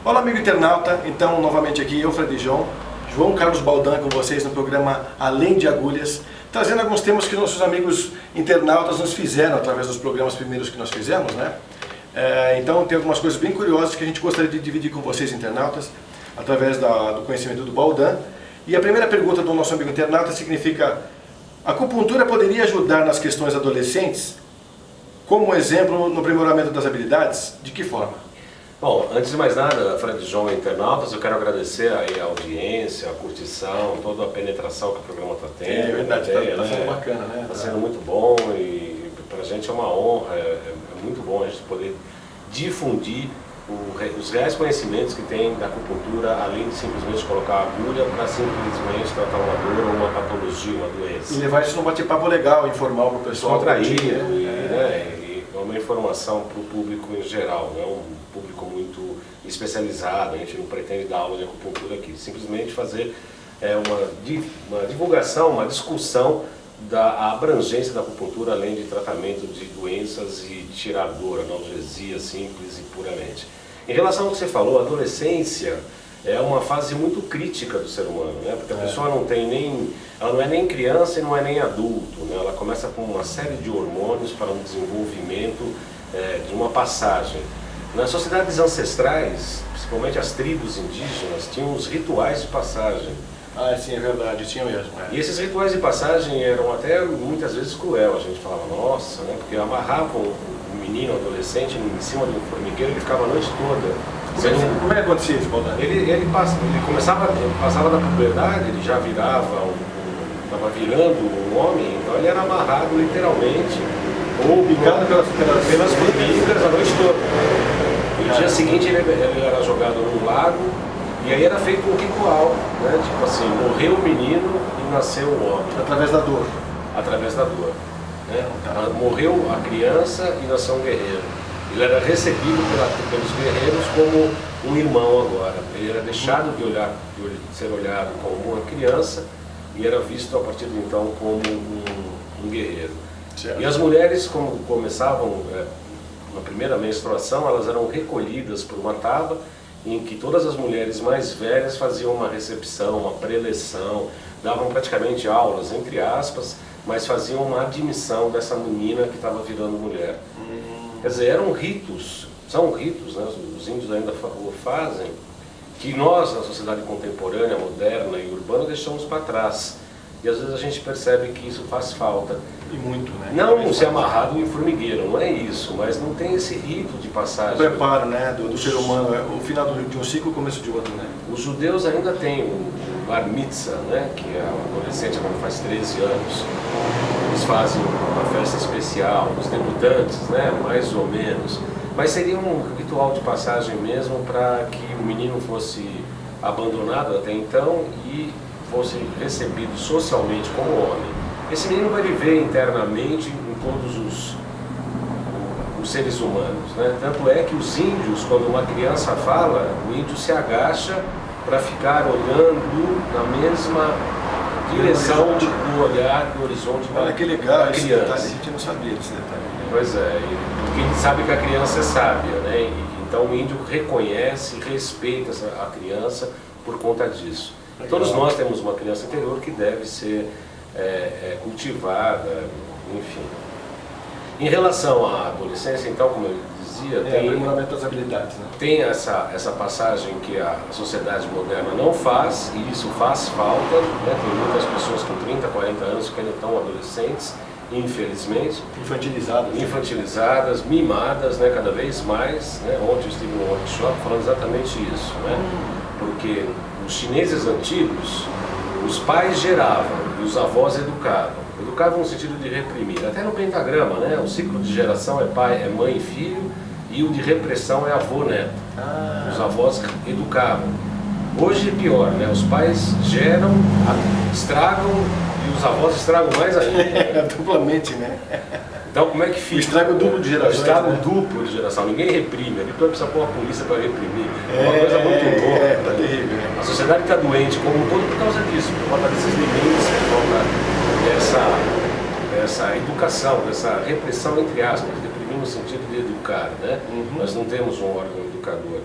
Olá, amigo internauta, então novamente aqui eu, Fred João Carlos Baldan com vocês no programa Além de Agulhas, trazendo alguns temas que nossos amigos internautas nos fizeram através dos programas primeiros que nós fizemos, né? Então tem algumas coisas bem curiosas que a gente gostaria de dividir com vocês, internautas, através do conhecimento do Baldan. E a primeira pergunta do nosso amigo internauta significa: a acupuntura poderia ajudar nas questões adolescentes? Como exemplo no aprimoramento das habilidades? De que forma? Bom, antes de mais nada, Fred João e internautas, eu quero agradecer aí a audiência, a curtição, toda a penetração que o programa está tendo. É verdade, está sendo bacana, né? Está sendo muito bom e para a gente é uma honra, é muito bom a gente poder difundir os reais conhecimentos que tem da acupuntura, além de simplesmente colocar a agulha para simplesmente tratar uma dor ou uma patologia, uma doença. E levar isso num bate-papo legal, informal para o pessoal. Contraído e uma informação para o público em geral, não é um público muito especializado. A gente não pretende dar aula de acupuntura aqui, simplesmente fazer uma divulgação, uma discussão da abrangência da acupuntura, além de tratamento de doenças e tirar dor, analgesia simples e puramente. Em relação ao que você falou, a adolescência é uma fase muito crítica do ser humano, né? Porque a pessoa ela não é nem criança e não é nem adulto, né? Ela começa com uma série de hormônios para um desenvolvimento de uma passagem. Nas sociedades ancestrais, principalmente as tribos indígenas, tinham os rituais de passagem. Ah, sim, é verdade, tinha mesmo. E esses rituais de passagem eram até muitas vezes cruel. A gente falava, nossa, né? Porque amarravam o menino, o adolescente, em cima de um formigueiro, ele ficava a noite toda. Como é que acontecia isso, Baldan? Ele passava da puberdade, ele já estava virando um homem, então ele era amarrado literalmente, ou picado pelas formigas a noite toda. E no dia seguinte ele era jogado num lago, e aí era feito um ritual, né? Tipo assim, morreu o menino e nasceu o homem. Através da dor. Através da dor. Né? Morreu a criança e nasceu um guerreiro. Ele era recebido pelos guerreiros como um irmão agora. Ele era deixado de ser olhado como uma criança e era visto a partir de então como um guerreiro. Certo. E as mulheres, como começavam na primeira menstruação, elas eram recolhidas por uma taba em que todas as mulheres mais velhas faziam uma recepção, uma preleção, davam praticamente aulas, entre aspas, mas faziam uma admissão dessa menina que estava virando mulher. Quer dizer, eram ritos, são ritos, né? Os índios ainda o fazem, que nós, na sociedade contemporânea, moderna e urbana, deixamos para trás. E às vezes a gente percebe que isso faz falta. E muito, né? Não ser amarrado em formigueiro, não é isso, mas não tem esse rito de passagem. O preparo, né, do ser humano, o final de um ciclo e o começo de outro, né? Os judeus ainda têm o bar mitzvah, né, que é o adolescente quando faz 13 anos. Eles fazem uma festa especial, os debutantes, né, mais ou menos. Mas seria um ritual de passagem mesmo para que o menino fosse abandonado até então e fosse recebido socialmente como homem. Esse menino vai viver internamente em todos os seres humanos, né? Tanto é que os índios, quando uma criança fala, o índio se agacha para ficar olhando na mesma direção do olhar, do horizonte da criança. Esse detalhe, a gente não sabia desse detalhe. Pois é, porque a gente sabe que a criança é sábia, né? Então o índio reconhece, respeita a criança por conta disso. Legal. Todos nós temos uma criança interior que deve ser cultivada, enfim. Em relação à adolescência, então, como eu dizia, tem aprimoramento das habilidades, né? Tem essa passagem que a sociedade moderna não faz, e isso faz falta, né? Tem muitas pessoas com 30, 40 anos que ainda estão adolescentes, infelizmente. Infantilizadas, mimadas, né? Cada vez mais, né? Ontem eu estive num workshop falando exatamente isso, né? Porque os chineses antigos, os pais geravam e os avós educavam. Educavam no sentido de reprimir. Até no pentagrama, né? O ciclo de geração é mãe e filho, e o de repressão é avô-neto. Os avós educavam. Hoje é pior, né? Os pais geram, estragam, e os avós estragam mais ainda. Duplamente, né? Então como é que fica? O estrago duplo de geração. O estrago duplo de geração. Ninguém reprime. Depois precisa pôr a polícia para reprimir. É uma coisa muito louca. Tá terrível. A sociedade está doente como um todo por causa disso, por conta desses limites, por conta dessa educação, dessa repressão, entre aspas, reprimir no sentido de educar, né? Nós não temos um órgão educador.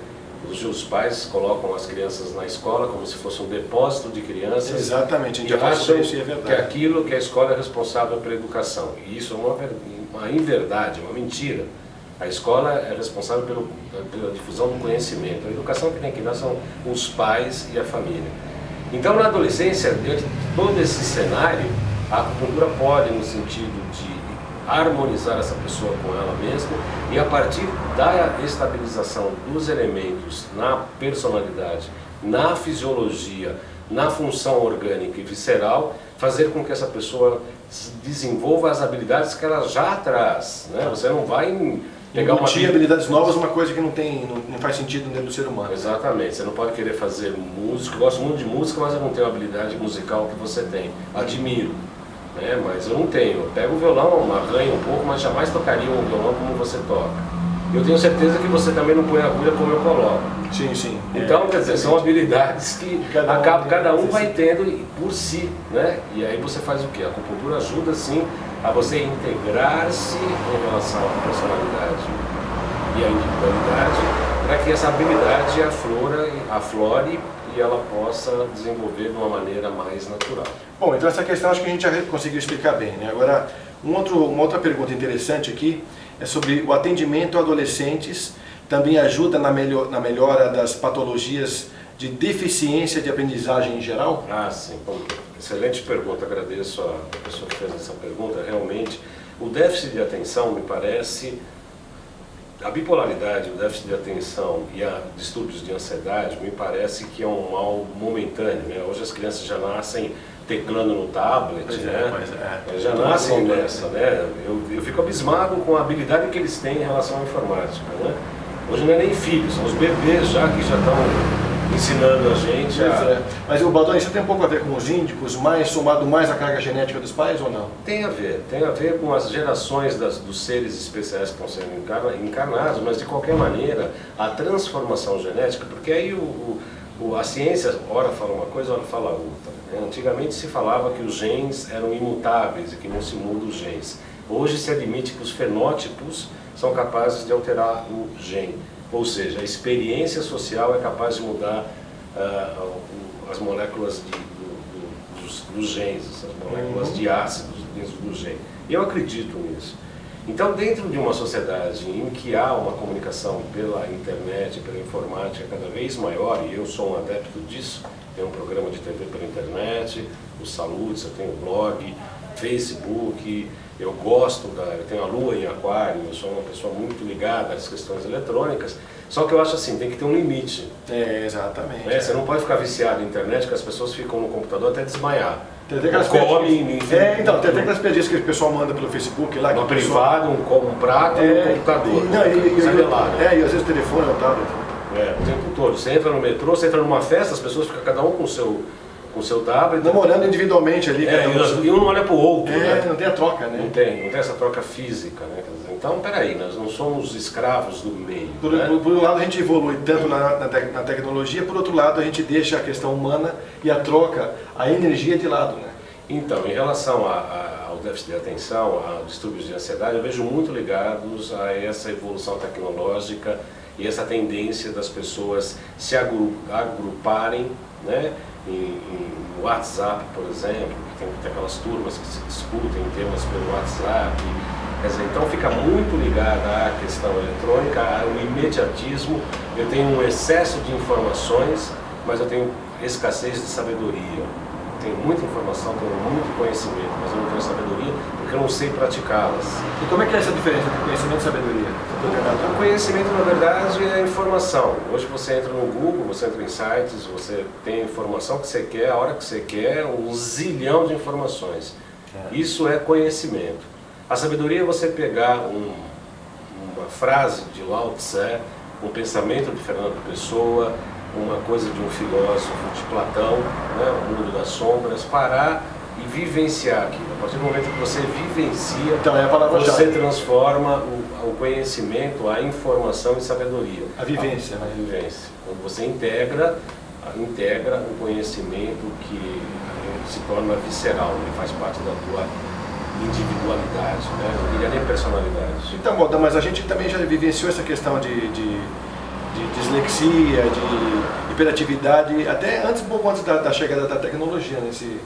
Hoje os pais colocam as crianças na escola como se fosse um depósito de crianças. Exatamente, a gente e já falou acham sobre isso, e é verdade. que aquilo que a escola é responsável pela educação. E isso é uma inverdade, uma mentira. A escola é responsável pela difusão do conhecimento. A educação que tem que dar são os pais e a família. Então, na adolescência, diante de todo esse cenário, a acupuntura pode, no sentido de harmonizar essa pessoa com ela mesma e, a partir da estabilização dos elementos na personalidade, na fisiologia, na função orgânica e visceral, fazer com que essa pessoa desenvolva as habilidades que ela já traz, né? Você não vai pegar uma habilidades novas, uma coisa que não faz sentido dentro do ser humano. Exatamente, você não pode querer fazer música. Eu gosto muito de música, mas eu não tenho a habilidade musical que você tem. Admiro, né? Mas eu não tenho. Eu pego o violão, arranho um pouco, mas jamais tocaria um violão como você toca. Eu tenho certeza que você também não põe agulha como eu coloco. Sim, sim. Então, quer dizer, são habilidades que cada um vai tendo por si, né? E aí você faz o quê? A acupuntura ajuda, sim, a você integrar-se em relação à personalidade e à individualidade, para que essa habilidade aflore e ela possa desenvolver de uma maneira mais natural. Bom, então essa questão acho que a gente já conseguiu explicar bem, né? Agora, uma outra pergunta interessante aqui é sobre o atendimento a adolescentes. Também ajuda na melhora das patologias de deficiência de aprendizagem em geral? Ah, sim. Bom, excelente pergunta. Agradeço a pessoa que fez essa pergunta. Realmente, o déficit de atenção, me parece, a bipolaridade, o déficit de atenção e a distúrbios de ansiedade, me parece que é um mal momentâneo, né? Hoje as crianças já nascem teclando no tablet, já nascem nessa, né? Eu fico abismado com a habilidade que eles têm em relação à informática, né? Hoje não é nem filhos, são os bebês já que já estão ensinando a gente a... Mas o Baldoni, isso tem um pouco a ver com os índicos, somado mais à carga genética dos pais ou não? Tem a ver com as gerações dos seres especiais que estão sendo encarnados, mas de qualquer maneira, a transformação genética, porque aí a ciência, ora fala uma coisa, ora fala outra, né? Antigamente se falava que os genes eram imutáveis e que não se mudam os genes. Hoje se admite que os fenótipos são capazes de alterar o gene, ou seja, a experiência social é capaz de mudar as moléculas dos genes, as moléculas de ácidos dentro do gene. Eu acredito nisso. Então, dentro de uma sociedade em que há uma comunicação pela internet, pela informática cada vez maior, e eu sou um adepto disso, tenho um programa de TV pela internet, o Saludes, eu tenho blog, Facebook, eu tenho a lua em aquário, eu sou uma pessoa muito ligada às questões eletrônicas, só que eu acho assim, tem que ter um limite. Exatamente. Né? Você não pode ficar viciado na internet, que as pessoas ficam no computador até desmaiar. Tem aquelas então, tem aquelas pedinhas que o pessoal manda pelo Facebook lá. No privado, um prato e um computador. E às vezes o telefone ou tablet. O tempo todo. Você entra no metrô, você entra numa festa, as pessoas ficam cada um com o seu tablet. Namorando individualmente ali. E um não olha para o outro. Né? Não tem a troca, né? Não tem essa troca física, né? Então, peraí, nós não somos escravos do meio. Por um lado a gente evolui tanto na tecnologia, por outro lado a gente deixa a questão humana e a troca, a energia de lado, né? Então, em relação ao déficit de atenção, a distúrbios de ansiedade, eu vejo muito ligados a essa evolução tecnológica e essa tendência das pessoas se agruparem, né? No WhatsApp, por exemplo, que tem aquelas turmas que se discutem temas pelo WhatsApp. Quer dizer, então fica muito ligada à questão eletrônica, ao imediatismo. Eu tenho um excesso de informações, mas eu tenho escassez de sabedoria. Tenho muita informação, tenho muito conhecimento, mas eu não tenho sabedoria porque eu não sei praticá-las. E como é que é essa diferença entre conhecimento e sabedoria? O conhecimento, na verdade, é informação. Hoje você entra no Google, você entra em sites, você tem a informação que você quer, a hora que você quer, um zilhão de informações. Isso é conhecimento. A sabedoria é você pegar uma frase de Lao Tse, um pensamento de Fernando Pessoa, uma coisa de um filósofo de Platão, né, o mundo das sombras, parar e vivenciar aquilo. A partir do momento que você vivencia, então, é a você transforma o conhecimento, a informação em sabedoria. A vivência. A vivência. Quando você integra o conhecimento que se torna visceral, ele faz parte da tua individualidade, né? Não diria nem personalidade. Então, Baldan, mas a gente também já vivenciou essa questão de de dislexia, de hiperatividade, até um pouco antes da chegada da tecnologia nesse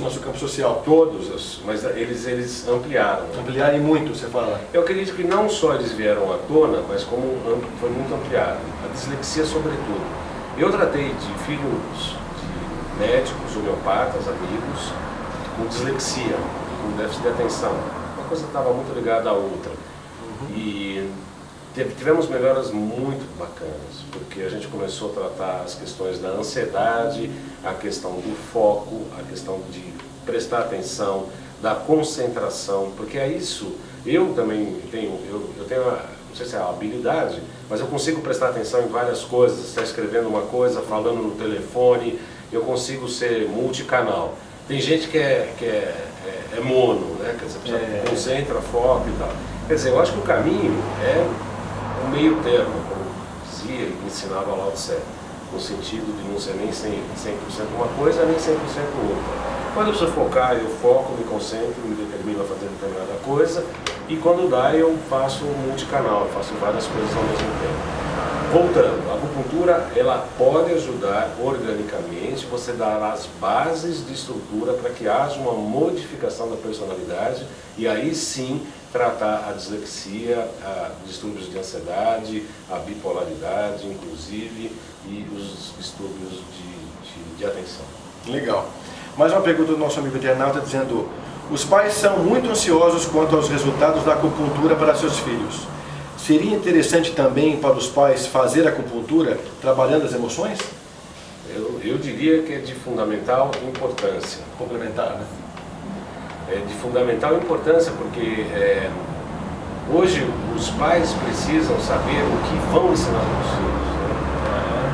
nosso campo social. Todos, mas eles ampliaram. Ampliaram e muito, você fala? Eu acredito que não só eles vieram à tona, mas como foi muito ampliado. A dislexia, sobretudo. Eu tratei de filhos de médicos, homeopatas, amigos, com dislexia, com déficit de atenção. Uma coisa estava muito ligada à outra. E tivemos melhoras muito bacanas, porque a gente começou a tratar as questões da ansiedade, a questão do foco, a questão de prestar atenção, da concentração, porque é isso. Eu também tenho, não sei se é a habilidade, mas eu consigo prestar atenção em várias coisas. Você está escrevendo uma coisa, falando no telefone, eu consigo ser multicanal. Tem gente que é mono, né? Quer dizer, você concentra, foco e tal. Quer dizer, eu acho que o caminho é um meio termo, como dizia e ensinava Lao Tse, no sentido de não ser nem 100% uma coisa, nem 100% outra. Quando eu preciso focar, eu foco, me concentro, me determino a fazer determinada coisa, e quando dá, eu faço multicanal, eu faço várias coisas ao mesmo tempo. Voltando, a acupuntura, ela pode ajudar organicamente, você dar as bases de estrutura para que haja uma modificação da personalidade, e aí sim tratar a dislexia, distúrbios de ansiedade, a bipolaridade, inclusive, e os distúrbios de atenção. Legal. Mais uma pergunta do nosso amigo internauta dizendo: os pais são muito ansiosos quanto aos resultados da acupuntura para seus filhos. Seria interessante também para os pais fazer acupuntura trabalhando as emoções? Eu diria que é de fundamental importância. Complementar, né? É de fundamental importância porque hoje os pais precisam saber o que vão ensinar para os filhos.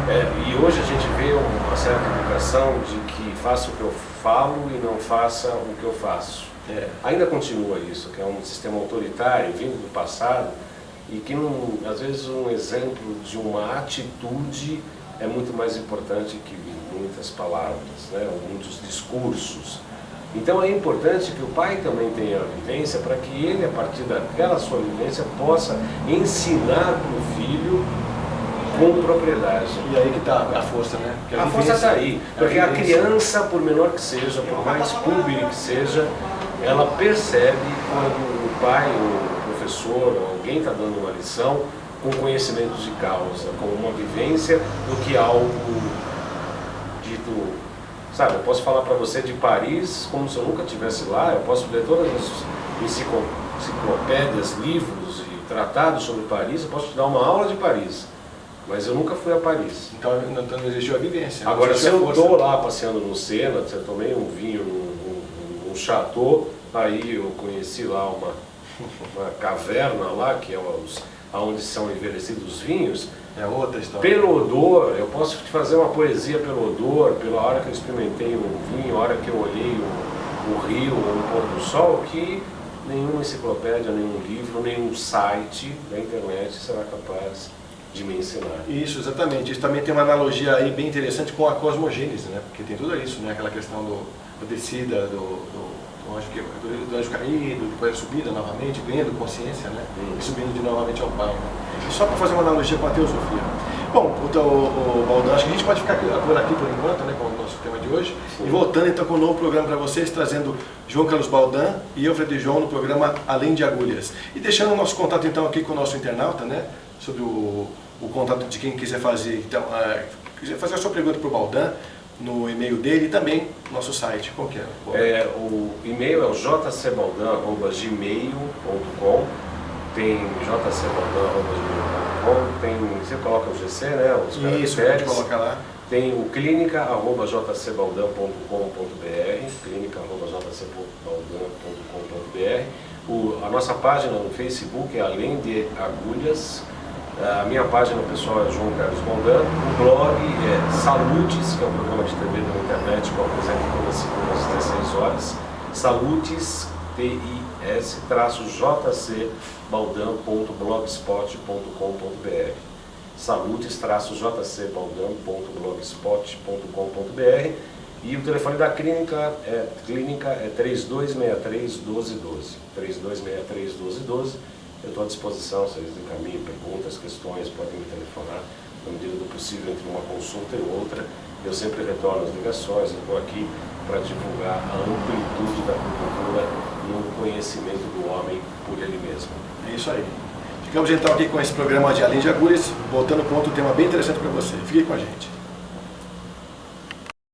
Né? E hoje a gente vê uma certa educação de que faça o que eu falo e não faça o que eu faço. Ainda continua isso, que é um sistema autoritário vindo do passado e que às vezes um exemplo de uma atitude é muito mais importante que muitas palavras, né? Ou muitos discursos. Então é importante que o pai também tenha a vivência para que ele, a partir daquela sua vivência, possa ensinar para o filho com propriedade. E aí que está a força, né? Porque a força está aí, porque a criança, por menor que seja, por mais pública que seja, ela percebe quando o pai, o professor, ou alguém está dando uma lição com conhecimento de causa, com uma vivência do que algo dito. Sabe, eu posso falar para você de Paris como se eu nunca estivesse lá, eu posso ler todas as enciclopédias, livros e tratados sobre Paris, eu posso te dar uma aula de Paris, mas eu nunca fui a Paris. Então não existiu a vivência. Agora, se eu estou lá passeando no Sena, se eu tomei um vinho num chateau, aí eu conheci lá uma caverna lá, que é onde são envelhecidos os vinhos. É outra história. Pelo odor, eu posso te fazer uma poesia pelo odor, pela hora que eu experimentei um vinho, a hora que eu olhei o rio, o pôr do sol, que nenhuma enciclopédia, nenhum livro, nenhum site da internet será capaz de me ensinar. Isso, exatamente. Isso também tem uma analogia aí bem interessante com a cosmogênese, né? Porque tem tudo isso, né? Aquela questão da descida, do anjo caído, depois a subida novamente, ganhando consciência, né? E subindo de novamente ao Pai, né? Só para fazer uma analogia com a teosofia. Bom, o Baldan, acho que a gente pode ficar por aqui por enquanto, né, com o nosso tema de hoje. Sim. E voltando então com um novo programa para vocês, trazendo João Carlos Baldan e eu, Frei João, no programa Além de Agulhas. E deixando o nosso contato então aqui com o nosso internauta, né? Sobre o contato de quem quiser fazer, então, quiser fazer a sua pergunta para o Baldan, no e-mail dele e também no nosso site. Qual que é? O e-mail é o jcbaldan@gmail.com. Tem jcbaldan@gmail.com. Você coloca o GC, né? Os isso, pode colocar lá. Tem o clínica@jcbaldan.com.br, clínica@jcbaldan.com.br. A nossa página no Facebook é Além de Agulhas. A minha página pessoal é João Carlos Baldan. O blog é Salutes, que é um programa de TV na internet que eu apresento todas as segundas às 16 horas. Salutes, TIS-jcbaldan.blogspot.com.br. Salutes-jcbaldan.blogspot.com.br. E o telefone da clínica é 3263-1212. 3263-1212. Eu estou à disposição, se eles encaminham perguntas, questões, podem me telefonar, na medida do possível, entre uma consulta e outra. Eu sempre retorno as ligações, eu estou aqui para divulgar a amplitude da acupuntura no conhecimento do homem por ele mesmo. É isso aí. Ficamos então aqui com esse programa de Além de Agulhas, voltando com outro tema bem interessante para você. Fique com a gente.